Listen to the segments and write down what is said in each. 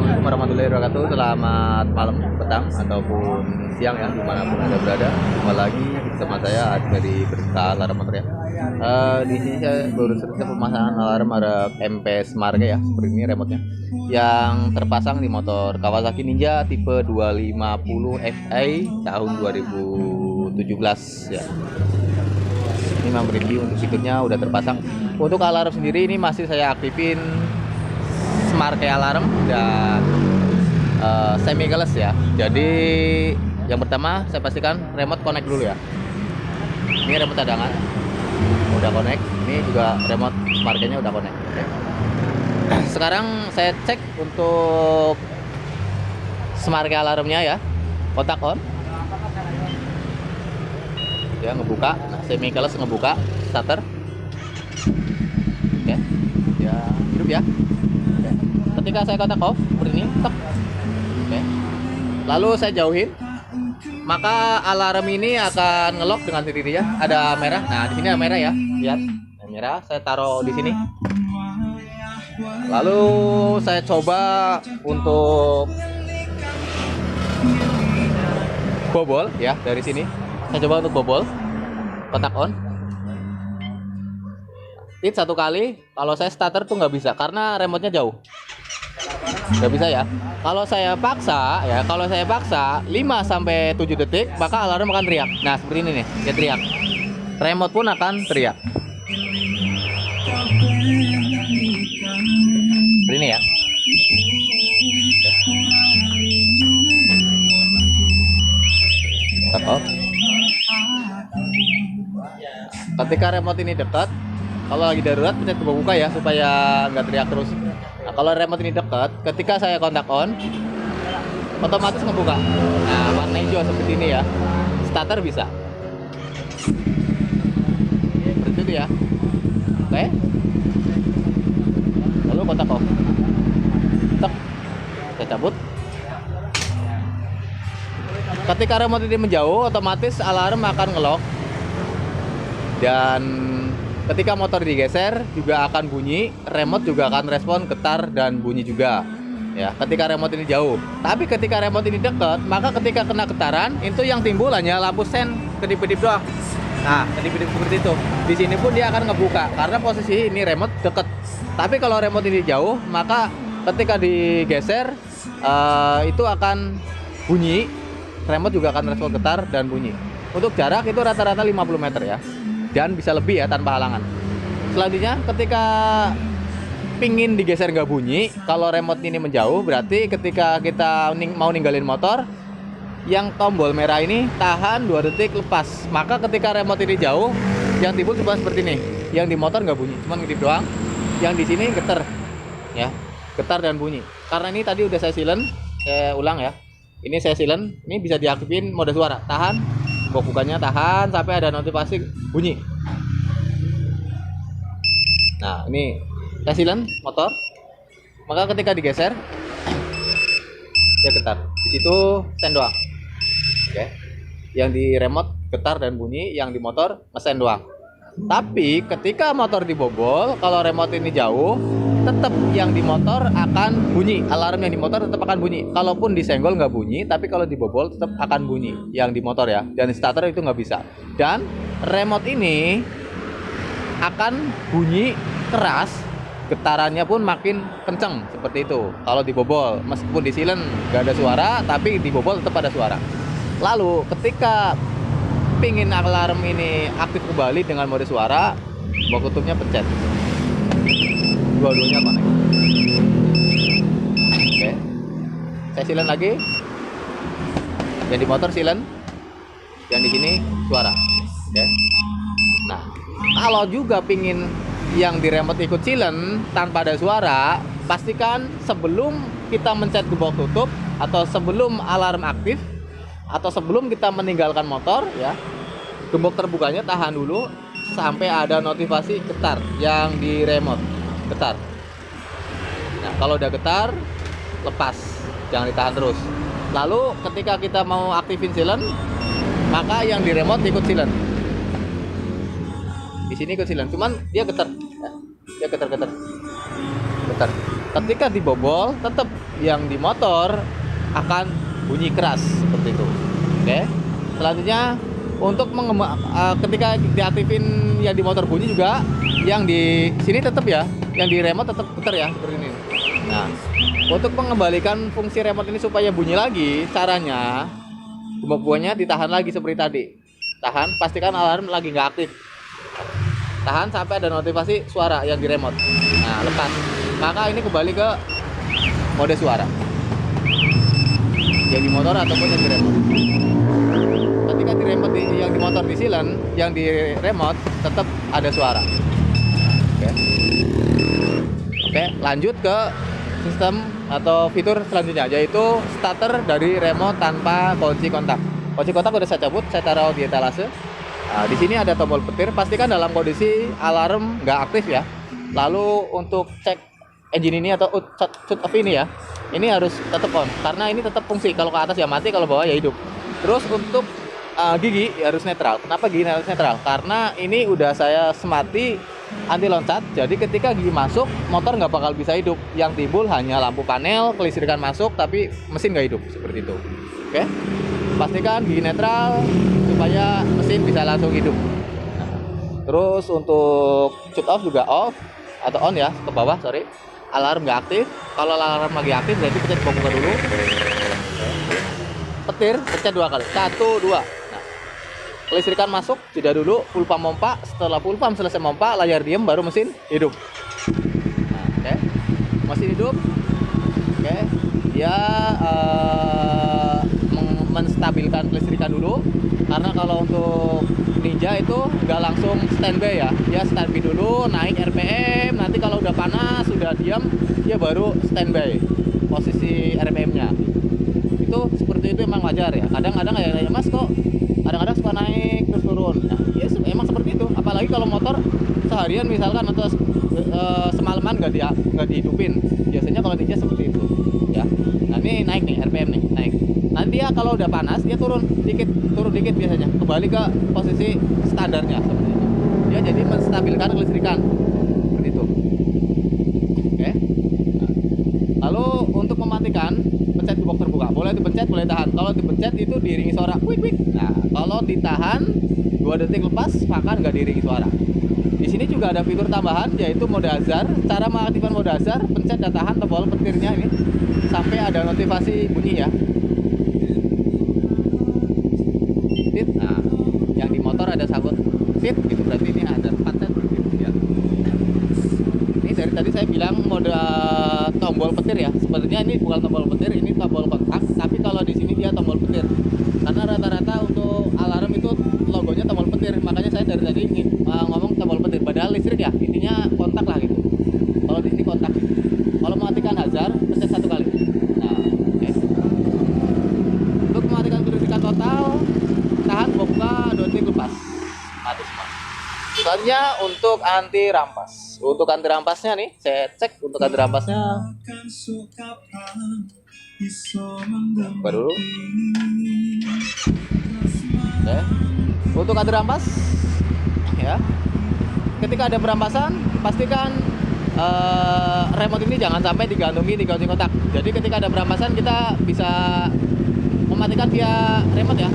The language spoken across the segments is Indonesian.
Assalamualaikum warahmatullahi wabarakatuh. Selamat malam, petang, ataupun siang ya, dimanapun Anda berada. Kembali lagi bersama saya dari Berita Alarm Motor ya. Di sini saya baru selesai pemasangan alarm ada MP Smart ya, seperti ini remote-nya. Yang terpasang di motor Kawasaki Ninja tipe 250 FI tahun 2017 ya. Ini memang review untuk fiturnya udah terpasang. Untuk alarm sendiri ini masih saya aktifin smart kayak alarm dan semi keles ya. Jadi yang pertama saya pastikan remote connect dulu ya. Ini remote cadangan udah connect. Ini juga remote smart nya udah connect. Okay. Sekarang saya cek untuk smart kayak alarmnya ya. Kontak on. Ya ngebuka. Semi keles ngebuka starter. Oke. Ya hidup ya. Ketika saya kontak off seperti ini, tek. Oke. Lalu saya jauhin, maka alarm ini akan ngelok dengan sendirinya. Ada merah. Nah, di sini ada merah ya. Lihat, ada merah. Saya taruh di sini. Lalu saya coba untuk bobol ya dari sini. Saya coba untuk bobol. Kontak on. Hit satu kali. Kalau saya starter tuh nggak bisa karena remote-nya jauh. Nggak bisa ya. Kalau saya paksa 5 sampai 7 detik maka alarm akan teriak. Nah, seperti ini nih, dia teriak. Remote pun akan teriak. Seperti ini ya. Tap off. Ketika remote ini dekat, kalau lagi darurat pencet buka ya supaya nggak teriak terus. Nah, kalau remote ini dekat, ketika saya kontak on, otomatis ngebuka. Nah, warna hijau seperti ini ya. Starter bisa. Seperti itu ya. Oke. Lalu kontak off. Tek. Saya cabut. Ketika remote ini menjauh, otomatis alarm akan ngelok. Dan ketika motor digeser juga akan bunyi, remote juga akan respon getar dan bunyi juga. Ya, ketika remote ini jauh. Tapi ketika remote ini dekat, maka ketika kena getaran, itu yang timbul hanya lampu sen kedip-kedip doang. Nah, kedip-kedip seperti itu. Di sini pun dia akan ngebuka karena posisi ini remote dekat. Tapi kalau remote ini jauh, maka ketika digeser itu akan bunyi. Remote juga akan respon getar dan bunyi. Untuk jarak itu rata-rata 50 meter ya. Dan bisa lebih ya tanpa halangan. Selanjutnya ketika pingin digeser nggak bunyi, kalau remote ini menjauh berarti ketika kita mau ninggalin motor, yang tombol merah ini tahan 2 detik lepas. Maka ketika remote ini jauh, yang timbul cuma seperti ini. Yang di motor nggak bunyi, cuma ngedip doang. Yang di sini getar, ya, getar dan bunyi. Karena ini tadi udah saya silent, saya ulang ya. Ini saya silent, ini bisa diaktifin mode suara, tahan. Bukannya tahan sampai ada notifikasi bunyi. Nah, ini saya silent motor. Maka ketika digeser dia getar. Di situ sen doang. Oke. Yang di remote getar dan bunyi, yang di motor ngesen doang. Tapi ketika motor dibobol, kalau remote ini jauh, tetap yang di motor akan bunyi. Alarm yang di motor tetap akan bunyi. Kalaupun disenggol nggak bunyi, tapi kalau dibobol tetap akan bunyi yang di motor ya. Dan starter itu nggak bisa. Dan remote ini akan bunyi keras, getarannya pun makin kenceng seperti itu. Kalau dibobol, meskipun di silent nggak ada suara, tapi dibobol tetap ada suara. Lalu ketika pingin alarm ini aktif kembali dengan mode suara, baut tutupnya pencet. Dua-duanya connect. Oke. Saya silent lagi. Yang di motor silent. Yang di sini suara. Oke. Nah, kalau juga pingin yang di remote ikut silent tanpa ada suara, pastikan sebelum kita mencet gembok tutup atau sebelum alarm aktif atau sebelum kita meninggalkan motor ya, gembok terbukanya tahan dulu sampai ada notifikasi getar yang di remote. Getar. Nah, kalau udah getar, lepas, jangan ditahan terus. Lalu ketika kita mau aktifin silent, maka yang di remote ikut silent. Di sini ikut silent, cuman dia getar, ya. Dia getar. ketika dibobol tetap yang di motor akan bunyi keras seperti itu. Oke. Selanjutnya untuk ketika diaktifin yang di motor bunyi juga, yang di sini tetap ya, yang di remote tetap putar ya seperti ini. Nah, untuk mengembalikan fungsi remote ini supaya bunyi lagi, caranya gembok buahnya ditahan lagi seperti tadi. Tahan, pastikan alarm lagi nggak aktif. Tahan sampai ada notifikasi suara yang di remote. Nah, lepas. Maka ini kembali ke mode suara. Yang di motor ataupun yang di remote. Ketika di remote yang di motor di silent, yang di remote tetap ada suara. Oke. Oke, lanjut ke sistem atau fitur selanjutnya, yaitu starter dari remote tanpa kunci kontak. Kunci kontak udah saya cabut, saya taruh di etalase. Nah, di sini ada tombol petir, pastikan dalam kondisi alarm nggak aktif ya. Lalu untuk cek engine ini atau shut off ini ya, ini harus tetap on karena ini tetap fungsi. Kalau ke atas ya mati, kalau bawah ya hidup. Terus untuk gigi harus netral. Kenapa gigi harus netral? Karena ini udah saya semati anti loncat, jadi ketika gigi masuk motor nggak bakal bisa hidup. Yang timbul hanya lampu panel, kelistrikan masuk tapi mesin nggak hidup seperti itu. Oke, pastikan gigi netral supaya mesin bisa langsung hidup. Nah, terus untuk shut off juga off atau on ya, ke bawah, sorry. Alarm nggak aktif. Kalau alarm lagi aktif berarti pencet buka dulu. Petir pencet 2 kali, 1, 2. Nah, kelistrikan masuk, jeda dulu, full pump pompa. Setelah full pump selesai pompa, layar diem, baru mesin hidup. Nah, oke, mesin hidup. Oke, dia menstabilkan kelistrikan dulu, karena kalau untuk Ninja itu nggak langsung standby ya, dia standby dulu, naik RPM, nanti kalau udah panas, sudah diam, dia baru standby posisi RPM-nya. Itu seperti itu emang wajar ya. Kadang-kadang ya mas kok kadang-kadang suka naik terus turun. Nah, ya emang seperti itu. Apalagi kalau motor seharian misalkan atau semalaman nggak dihidupin. Biasanya kalau Ninja seperti itu ya. Nah ini naik nih RPM nih, naik. Nanti ya kalau udah panas dia turun dikit biasanya, kembali ke posisi standarnya seperti itu. Dia jadi menstabilkan kelistrikan seperti itu. Oke. Nah, lalu untuk mematikan, pencet gembok terbuka. Boleh dipencet, boleh tahan. Kalau dipencet itu diiringi suara wik wik. Nah, kalau ditahan 2 detik lepas maka nggak diiringi suara. Di sini juga ada fitur tambahan yaitu mode hazard. Cara mengaktifkan mode hazard, pencet dan tahan tombol petirnya ini sampai ada notifikasi bunyi ya. Nah, yang di motor ada sabut seat gitu, berarti ini ada 4 set ya. Ini dari tadi saya bilang mode tombol petir ya. Sebenarnya ini bukan tombol petir, ini tombol kontak, tapi kalau di sini dia tombol petir. Karena rata-rata untuk alarm itu logonya tombol petir, makanya saya dari tadi ngomong tombol petir. Padahal listrik ya, intinya kontak lah gitu. Kalau di sini kontak. Kalau mematikan hazard, pencet 1 kali. Nah, oke. Untuk mematikan kelistrikan total, tahan buka 2 detik lepas, mati semua. Selanjutnya untuk anti rampas. Untuk anti rampasnya nih, saya cek untuk anti rampasnya. Buka dulu. Oke. Untuk anti rampas, ya. Ketika ada perampasan, pastikan remote ini jangan sampai digantungi di kunci kontak. Jadi ketika ada perampasan kita bisa mematikan via remote ya.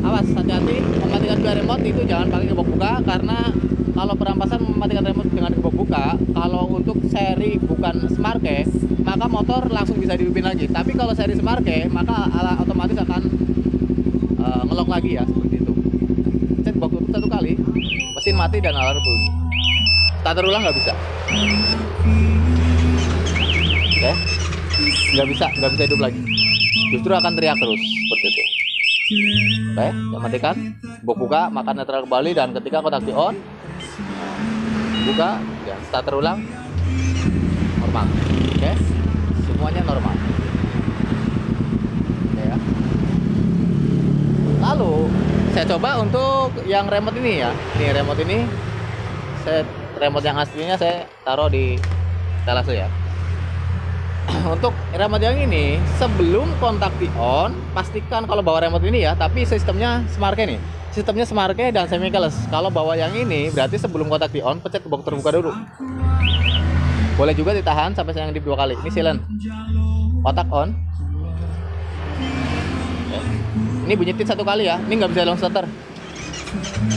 Awas, hati-hati, mematikan via remote itu jangan pakai gembok buka, karena kalau perampasan mematikan remote dengan gembok buka, kalau untuk seri bukan smart key, maka motor langsung bisa dihidupin lagi. Tapi kalau seri smart key, maka otomatis akan ngelok lagi ya, seperti itu. Cek gembok tutup 1 kali, mesin mati dan alarm bunyi. Starter ulang nggak bisa. Oke, nggak bisa hidup lagi. Justru akan teriak terus seperti itu. Oke, saya matikan, buka, maka netral kembali, dan ketika kontak di on, buka, dan starter ulang, normal. Oke, semuanya normal. Oke ya. Lalu saya coba untuk yang remote ini ya. Ini remote ini, remote yang aslinya saya taruh di etalase ya. Untuk remote yang ini, sebelum kontak di on, pastikan kalau bawa remote ini ya, tapi sistemnya smart key nih. Sistemnya smart key dan semi keyless. Kalau bawa yang ini, berarti sebelum kontak di on, pencet gembok terbuka dulu. Boleh juga ditahan sampai saya ngedip 2 kali. Ini silent. Kotak on. Oke. Ini bunyi tit 1 kali ya. Ini nggak bisa long starter.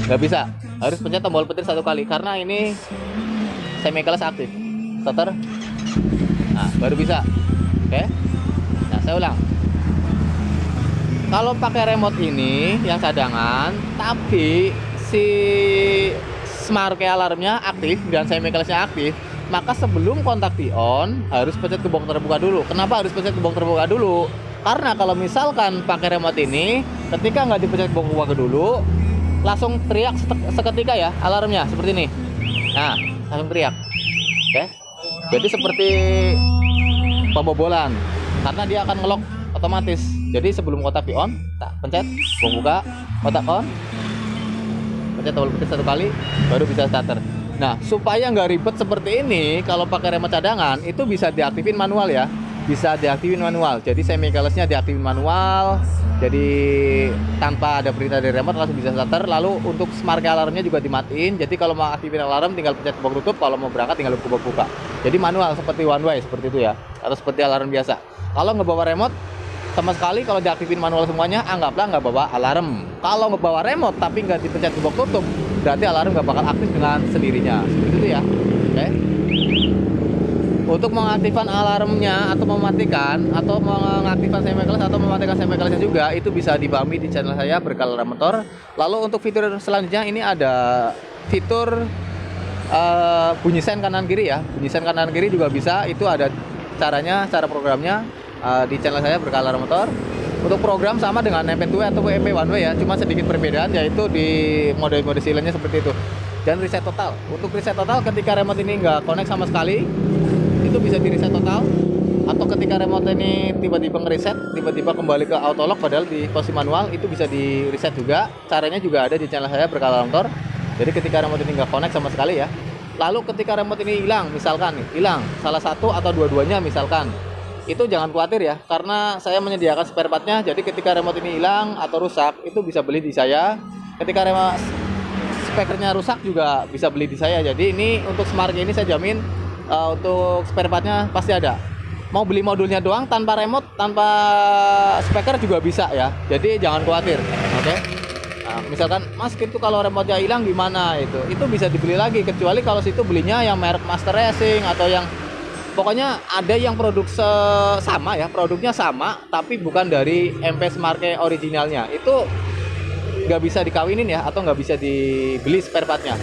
Nggak bisa. Harus pencet tombol petir 1 kali karena ini semi kelas aktif. Starter. Nah, baru bisa. Oke. Nah, saya ulang. Kalau pakai remote ini yang cadangan, tapi si smart alarmnya aktif dan semi kelasnya aktif, maka sebelum kontak di on harus pencet gembok terbuka dulu. Kenapa harus pencet gembok terbuka dulu? Karena kalau misalkan pakai remote ini, ketika nggak dipencet gembok terbuka dulu, langsung teriak seketika ya alarmnya seperti ini. Nah, langsung teriak. Oke. Jadi seperti pembobolan karena dia akan ngelok otomatis. Jadi sebelum kotak di on, tak pencet gembok buka, kotak on, pencet tombol petir 1 kali, baru bisa starter. Nah, supaya nggak ribet seperti ini, kalau pakai remote cadangan itu bisa diaktifin manual ya, bisa diaktifin manual. Jadi semi kelasnya diaktifin manual, jadi tanpa ada perintah dari remote langsung bisa starter. Lalu untuk smart alarmnya juga dimatiin. Jadi kalau mau aktifin alarm tinggal pencet gembok tutup, kalau mau berangkat tinggal gembok buka. Jadi manual seperti one way seperti itu ya, atau seperti alarm biasa. Kalau ngebawa remote sama sekali, kalau diaktifin manual semuanya, anggaplah nggak bawa alarm. Kalau ngebawa remote tapi nggak dipencet gembok tutup, berarti alarm nggak bakal aktif dengan sendirinya. Seperti itu ya. Oke. Untuk mengaktifkan alarmnya atau mematikan atau mengaktifkan semi kelas atau mematikan semi kelasnya juga itu bisa dipahami di channel saya Berkah Alarm Motor. Lalu untuk fitur selanjutnya ini ada fitur bunyi sen kanan kiri ya. Bunyi sen kanan kiri juga bisa, itu ada caranya, cara programnya di channel saya Berkah Alarm Motor. Untuk program sama dengan MP2 atau MP One Way ya, cuma sedikit perbedaan yaitu di mode-mode silentnya seperti itu. Dan reset total. Untuk reset total ketika remote ini nggak connect sama sekali, itu bisa di reset total. Atau ketika remote ini tiba-tiba ngereset, tiba-tiba kembali ke auto lock padahal di posisi manual, itu bisa di reset juga. Caranya juga ada di channel saya Berkah Alarm Motor. Jadi ketika remote ini nggak connect sama sekali ya. Lalu ketika remote ini hilang, misalkan nih, hilang salah satu atau dua-duanya misalkan, itu jangan khawatir ya, karena saya menyediakan spare partnya. Jadi ketika remote ini hilang atau rusak, itu bisa beli di saya. Ketika remote speakernya rusak juga bisa beli di saya. Jadi ini untuk smart ini saya jamin untuk spare partnya pasti ada. Mau beli modulnya doang tanpa remote, tanpa speaker juga bisa ya. Jadi jangan khawatir. Oke. Nah, misalkan Mas itu kalau remote-nya hilang gimana itu bisa dibeli lagi, kecuali kalau situ belinya yang merek Master Racing atau yang pokoknya ada yang produk sama ya, produknya sama tapi bukan dari MP Smart originalnya. Itu nggak bisa dikawinin ya, atau nggak bisa dibeli spare partnya.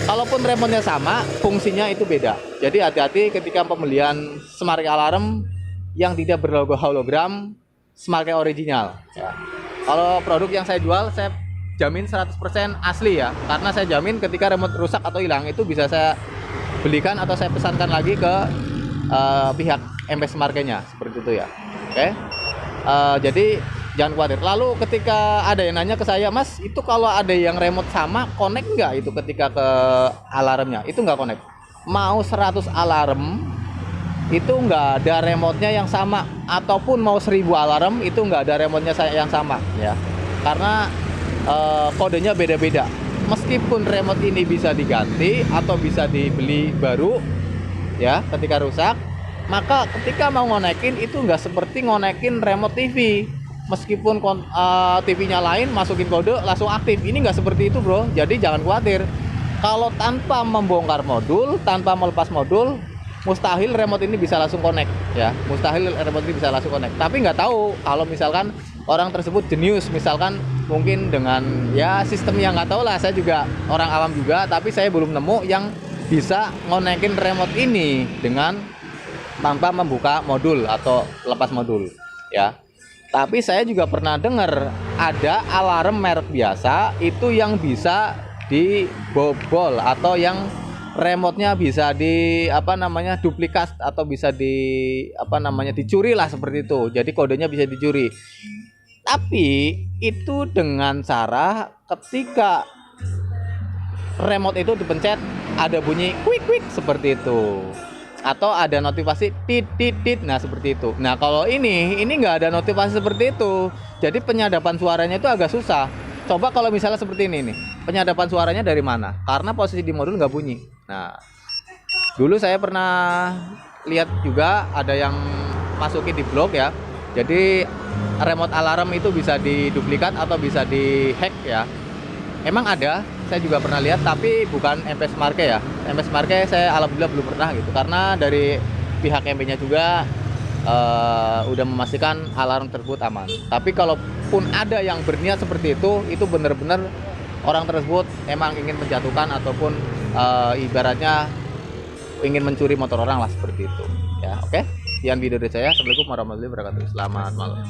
Kalaupun remote-nya sama, fungsinya itu beda. Jadi hati-hati ketika pembelian Smart Alarm yang tidak berlogo hologram Smart original ya. Kalau produk yang saya jual, saya jamin 100% asli ya, karena saya jamin ketika remote rusak atau hilang itu bisa saya belikan atau saya pesankan lagi ke pihak MP Smart-nya seperti itu ya. Oke. Jadi jangan khawatir. Lalu ketika ada yang nanya ke saya, Mas itu kalau ada yang remote sama connect nggak itu ketika ke alarmnya? Itu nggak connect. Mau 100 alarm itu nggak ada remote-nya yang sama, ataupun mau 1000 alarm itu nggak ada remote-nya yang sama ya, karena kodenya beda-beda. Meskipun remote ini bisa diganti atau bisa dibeli baru ya ketika rusak, maka ketika mau ngonekin itu nggak seperti ngonekin remote TV. Meskipun TV-nya lain, masukin kode langsung aktif. Ini nggak seperti itu bro. Jadi jangan khawatir. Kalau tanpa membongkar modul, tanpa melepas modul, mustahil remote ini bisa langsung connect ya. Mustahil remote ini bisa langsung connect. Tapi nggak tahu kalau misalkan orang tersebut jenius, misalkan mungkin dengan ya sistem yang nggak tahu lah. Saya juga orang awam juga, tapi saya belum nemu yang bisa ngonekin remote ini dengan tanpa membuka modul atau lepas modul ya. Tapi saya juga pernah dengar ada alarm merek biasa itu yang bisa dibobol atau yang remote-nya bisa duplikat atau bisa dicuri lah seperti itu. Jadi kodenya bisa dicuri. Tapi itu dengan cara ketika remote itu dipencet ada bunyi quick seperti itu, atau ada notifikasi tit. Nah seperti itu. Nah kalau ini nggak ada notifikasi seperti itu, jadi penyadapan suaranya itu agak susah. Coba kalau misalnya seperti ini nih, penyadapan suaranya dari mana? Karena posisi di modul nggak bunyi. Nah Dulu saya pernah lihat juga ada yang masukin di blog ya. Jadi remote alarm itu bisa diduplikat atau bisa dihack ya. Emang ada, saya juga pernah lihat, tapi bukan MPS Marke ya. MPS Marke saya alhamdulillah belum pernah gitu, karena dari pihak MP-nya juga udah memastikan alarm tersebut aman. Tapi kalaupun ada yang berniat seperti itu benar-benar orang tersebut emang ingin menjatuhkan ataupun ibaratnya ingin mencuri motor orang lah seperti itu. Ya, oke. Sekian video dari saya. Assalamualaikum warahmatullahi wabarakatuh. Selamat malam.